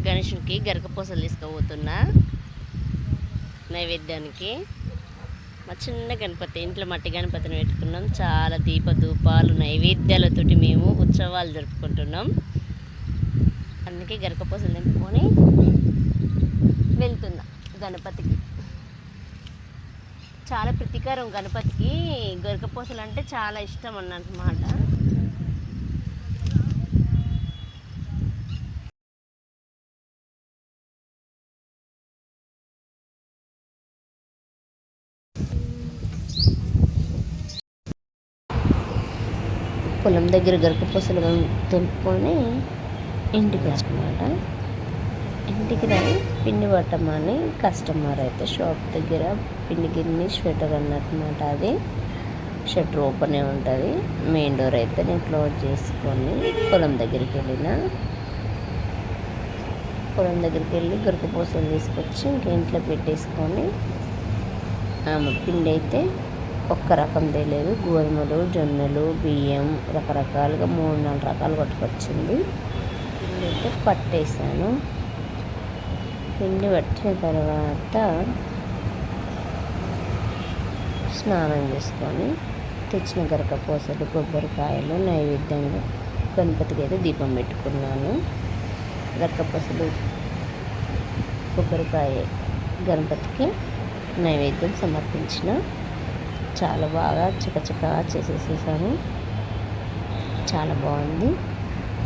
గణేషునికి గరకపూసలు తీసుకుపోతున్నా నైవేద్యానికి. మా చిన్న గణపతి, ఇంట్లో మట్టి గణపతిని పెట్టుకున్నాం. చాలా దీపధూపాలు నైవేద్యాలతోటి మేము ఉత్సవాలు జరుపుకుంటున్నాం. అందుకే గరకపూసలు నింపుకొని వెళ్తున్నా గణపతికి. చాలా ప్రతీకారం గణపతికి. గరకపూసలు అంటే చాలా ఇష్టం అన్నమాట. పొలం దగ్గర గరకపూసలు తెంపుకొని ఇంటికి వచ్చమాట. ఇంటికి రాని పిండి పట్టమని కస్టమర్ అయితే షాప్ దగ్గర పిండి గిన్నె స్వెటర్ అన్నమాట. అది షట్టర్ ఓపెన్ ఉంటుంది. మెయిన్ డోర్ అయితే నేను క్లోజ్ చేసుకొని పొలం దగ్గరికి వెళ్ళిన. పొలం దగ్గరికి వెళ్ళి గరకపూసలు తీసుకొచ్చి ఇంక ఇంట్లో పెట్టేసుకొని పిండి అయితే ఒక్క రకం తెలియదు. గోధుమలు, జొన్నలు, బియ్యం రకరకాలుగా 3-4 రకాలు పట్టుకొచ్చింది. పిండి అయితే పట్టేసాను. పిండి పట్టిన తర్వాత స్నానం చేసుకొని తెచ్చిన గరకపూసలు, కొబ్బరికాయలు నైవేద్యంగా గణపతికి అయితే దీపం పెట్టుకున్నాను. గరకపూసలు, కొబ్బరికాయ గణపతికి నైవేద్యం సమర్పించిన. చాలా బాగా చకచకా చేసేసేసాను. చాలా బాగుంది.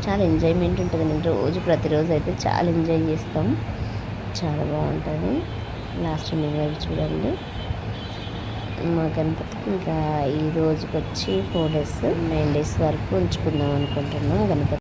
చాలా ఎంజాయ్మెంట్ ఉంటుంది. నేను ప్రతిరోజు అయితే చాలా ఎంజాయ్ చేస్తాం. చాలా బాగుంటుంది. లాస్ట్ మీరు చూడండి. మా గణపతికి ఇంకా ఈ రోజుకి వచ్చి 4 days 9 days వరకు ఉంచుకుందాం అనుకుంటున్నాం గణపతి.